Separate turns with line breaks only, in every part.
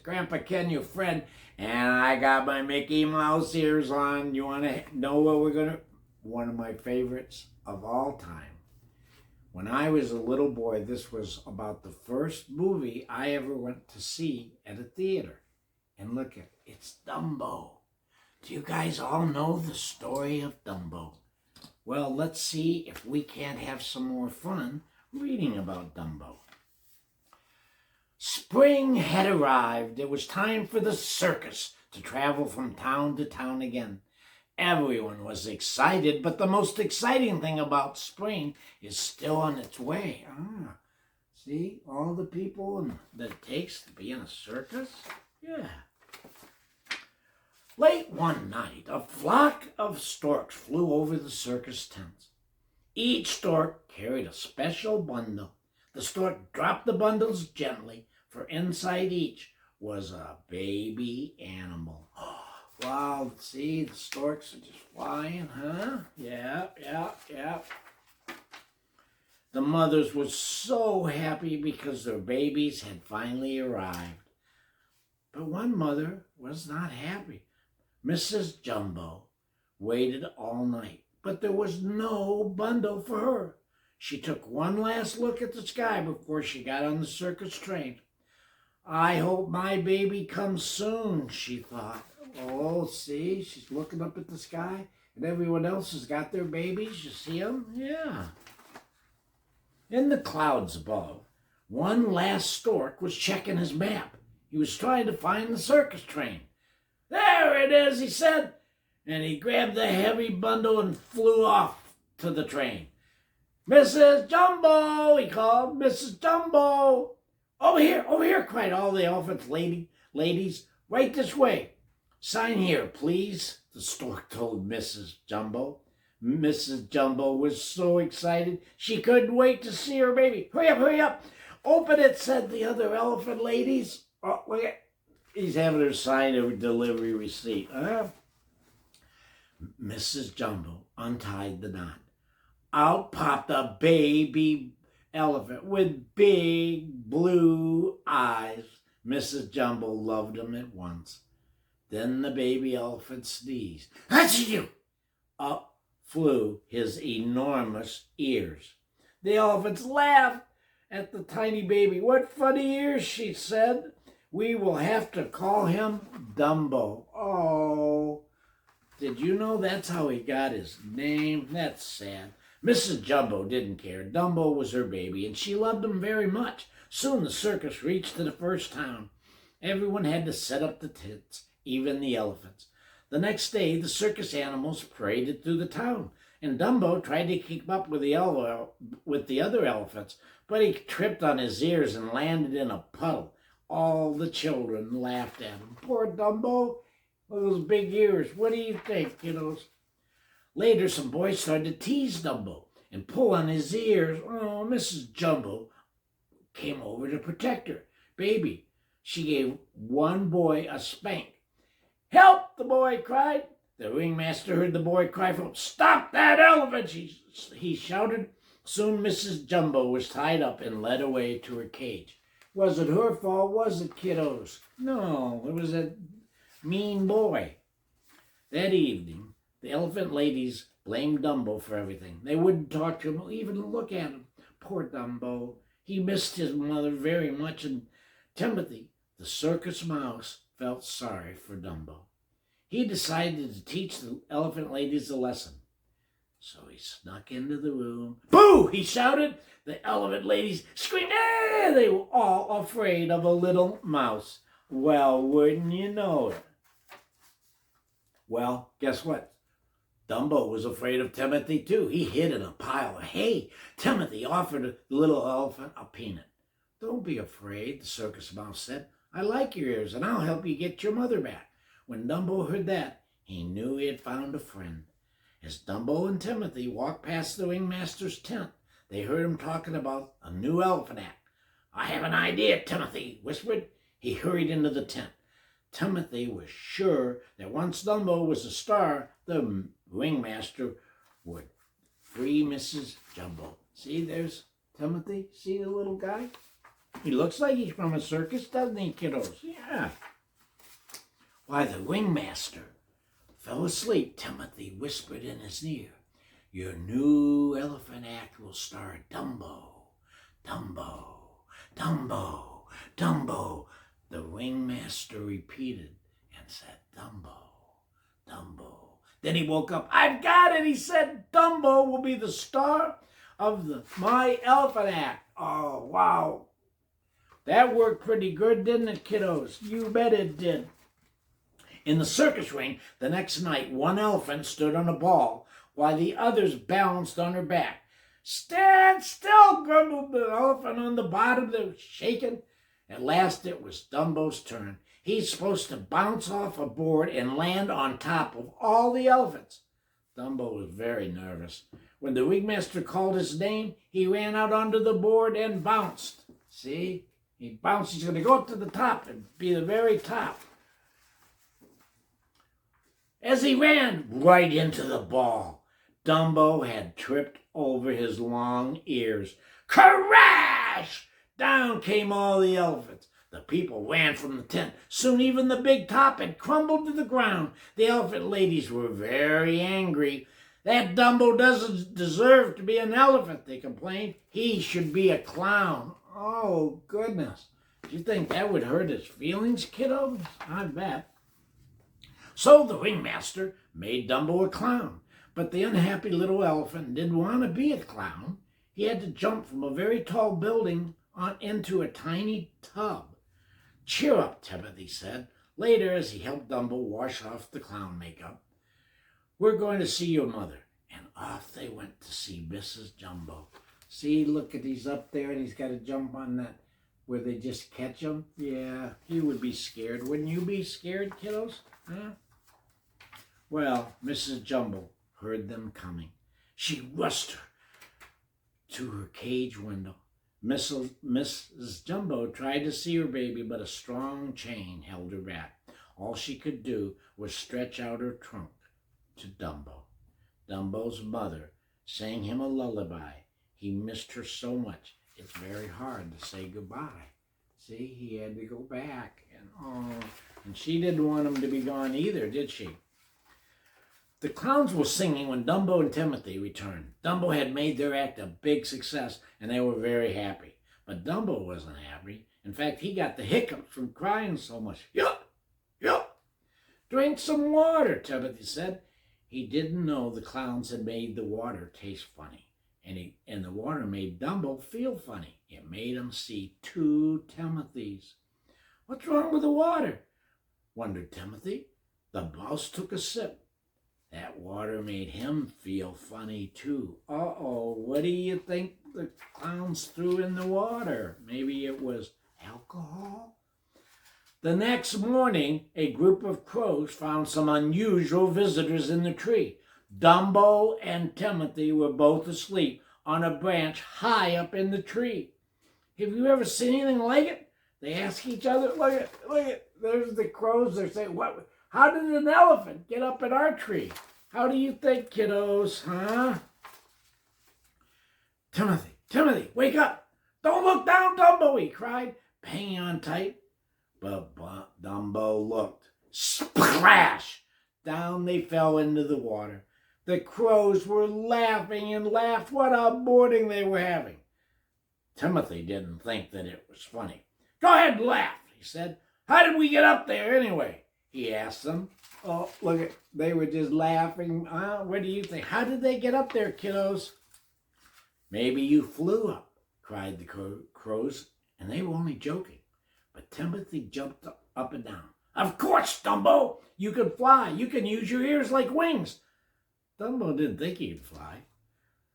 Grandpa Ken, your friend, and I got my Mickey Mouse ears on. You want to know what we're going to... One of my favorites of all time. When I was a little boy, this was about the first movie I ever went to see at a theater. And look at it, it's Dumbo. Do you guys all know the story of Dumbo? Well, let's see if we can't have some more fun reading about Dumbo. Spring had arrived. It was time for the circus to travel from town to town again. Everyone was excited, but the most exciting thing about spring is still on its way. See all the people that it takes to be in a circus? Yeah. Late one night, a flock of storks flew over the circus tents. Each stork carried a special bundle. The stork dropped the bundles gently, for inside each was a baby animal. Wow, see, the storks are just flying, huh? Yeah. The mothers were so happy because their babies had finally arrived. But one mother was not happy. Mrs. Jumbo waited all night, but there was no bundle for her. She took one last look at the sky before she got on the circus train. I hope my baby comes soon, she thought. Oh, see, she's looking up at the sky, and everyone else has got their babies. You see them? Yeah. In the clouds above, one last stork was checking his map. He was trying to find the circus train. There it is, he said, and he grabbed the heavy bundle and flew off to the train. Mrs. Jumbo, he called, Mrs. Jumbo. Over here, cried all the elephants' ladies, right this way. Sign here, please, the stork told Mrs. Jumbo. Mrs. Jumbo was so excited she couldn't wait to see her baby. Hurry up. Open it, said the other elephant ladies. Oh, look at, he's having her sign a delivery receipt. Mrs. Jumbo untied the knot. Out popped a baby elephant with big blue eyes. Mrs. Jumbo loved him at once. Then the baby elephant sneezed. Achoo! Up flew his enormous ears. The elephants laughed at the tiny baby. What funny ears, she said. We will have to call him Dumbo. Oh, did you know that's how he got his name? That's sad. Mrs. Jumbo didn't care. Dumbo was her baby, and she loved him very much. Soon the circus reached to the first town. Everyone had to set up the tents, even the elephants. The next day, the circus animals paraded through the town, and Dumbo tried to keep up with the other elephants, but he tripped on his ears and landed in a puddle. All the children laughed at him. Poor Dumbo, those big ears. What do you think, kiddos? Later, some boys started to tease Dumbo and pull on his ears. Oh, Mrs. Jumbo came over to protect her baby. She gave one boy a spank. Help, the boy cried. The ringmaster heard the boy cry from, Stop that elephant, he shouted. Soon Mrs. Jumbo was tied up and led away to her cage. Wasn't her fault, was it, kiddos? No, it was a mean boy. That evening, the elephant ladies blamed Dumbo for everything. They wouldn't talk to him or even look at him. Poor Dumbo. He missed his mother very much, and Timothy, the circus mouse, felt sorry for Dumbo. He decided to teach the elephant ladies a lesson. So he snuck into the room. Boo! He shouted. The elephant ladies screamed. They were all afraid of a little mouse. Well, wouldn't you know it? Well, guess what? Dumbo was afraid of Timothy, too. He hid in a pile of hay. Timothy offered the little elephant a peanut. Don't be afraid, the circus mouse said. I like your ears, and I'll help you get your mother back. When Dumbo heard that, he knew he had found a friend. As Dumbo and Timothy walked past the ringmaster's tent, they heard him talking about a new elephant act. I have an idea, Timothy whispered. He hurried into the tent. Timothy was sure that once Dumbo was a star, the ringmaster would free Mrs. Jumbo. See, there's Timothy. See the little guy? He looks like he's from a circus, doesn't he, kiddos? Yeah. Why, the ringmaster fell asleep, Timothy whispered in his ear. Your new elephant act will star Dumbo. Dumbo, Dumbo, Dumbo. The ringmaster repeated and said, Dumbo, Dumbo. Then he woke up. I've got it, he said. Dumbo will be the star of my elephant act. Oh, wow. That worked pretty good, didn't it, kiddos? You bet it did. In the circus ring, the next night, one elephant stood on a ball while the others balanced on her back. Stand still, grumbled the elephant on the bottom. They were shaking. At last, it was Dumbo's turn. He's supposed to bounce off a board and land on top of all the elephants. Dumbo was very nervous. When the ringmaster called his name, he ran out onto the board and bounced. See? He bounced. He's going to go up to the top and be the very top. As he ran right into the ball, Dumbo had tripped over his long ears. Crash! Down came all the elephants. The people ran from the tent. Soon even the big top had crumbled to the ground. The elephant ladies were very angry. That Dumbo doesn't deserve to be an elephant, they complained. He should be a clown. Oh, goodness. Do you think that would hurt his feelings, kiddos? I bet. So the ringmaster made Dumbo a clown. But the unhappy little elephant didn't want to be a clown. He had to jump from a very tall building into a tiny tub. Cheer up, Timothy said. Later, as he helped Dumbo wash off the clown makeup, we're going to see your mother. And off they went to see Mrs. Jumbo. See, look at he's up there and he's got to jump on that where they just catch him. Yeah, he would be scared. Wouldn't you be scared, kiddos? Huh? Well, Mrs. Jumbo heard them coming. She rushed to her cage window. Mrs. Jumbo tried to see her baby, but a strong chain held her back. All she could do was stretch out her trunk to Dumbo. Dumbo's mother sang him a lullaby. He missed her so much, it's very hard to say goodbye. See, he had to go back. And she didn't want him to be gone either, did she? The clowns were singing when Dumbo and Timothy returned. Dumbo had made their act a big success, and they were very happy. But Dumbo wasn't happy. In fact, he got the hiccups from crying so much. Yup, yup. Drink some water, Timothy said. He didn't know the clowns had made the water taste funny. And the water made Dumbo feel funny. It made him see two Timothys. What's wrong with the water? Wondered Timothy. The boss took a sip. That water made him feel funny too. Uh-oh, what do you think the clowns threw in the water? Maybe it was alcohol? The next morning, a group of crows found some unusual visitors in the tree. Dumbo and Timothy were both asleep on a branch high up in the tree. Have you ever seen anything like it? They ask each other. Look at, there's the crows. They're saying, what? How did an elephant get up in our tree? How do you think, kiddos, huh? Timothy, wake up. Don't look down, Dumbo, he cried, hanging on tight. But Dumbo looked. Splash! Down they fell into the water. The crows were laughing and laughed. What a morning they were having. Timothy didn't think that it was funny. Go ahead and laugh, he said. How did we get up there anyway? He asked them. Oh, look, they were just laughing. What do you think? How did they get up there, kiddos? Maybe you flew up, cried the crows, and they were only joking. But Timothy jumped up and down. Of course, Dumbo, you can fly. You can use your ears like wings. Dumbo didn't think he could fly.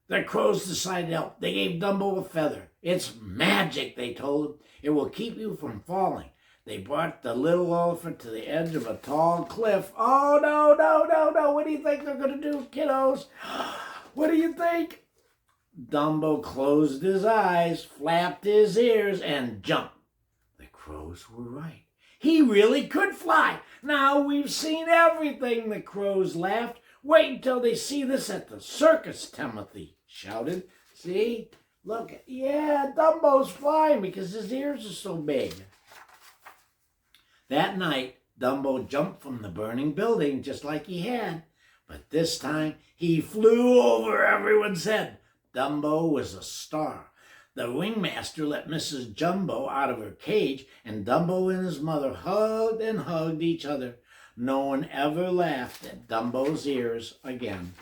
The crows decided to help. They gave Dumbo a feather. It's magic, they told him. It will keep you from falling. They brought the little elephant to the edge of a tall cliff. Oh, no. What do you think they're going to do, kiddos? What do you think? Dumbo closed his eyes, flapped his ears, and jumped. The crows were right. He really could fly. Now we've seen everything, the crows laughed. Wait until they see this at the circus, Timothy shouted. See? Look, yeah, Dumbo's flying because his ears are so big. That night, Dumbo jumped from the burning building just like he had, but this time he flew over everyone's head. Dumbo was a star. The ringmaster let Mrs. Jumbo out of her cage, and Dumbo and his mother hugged and hugged each other. No one ever laughed at Dumbo's ears again.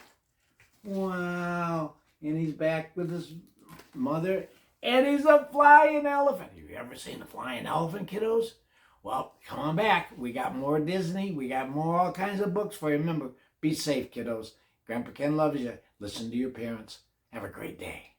Wow, and he's back with his mother, and he's a flying elephant. Have you ever seen a flying elephant, kiddos? Well, come on back. We got more Disney. We got more all kinds of books for you. Remember, be safe, kiddos. Grandpa Ken loves you. Listen to your parents. Have a great day.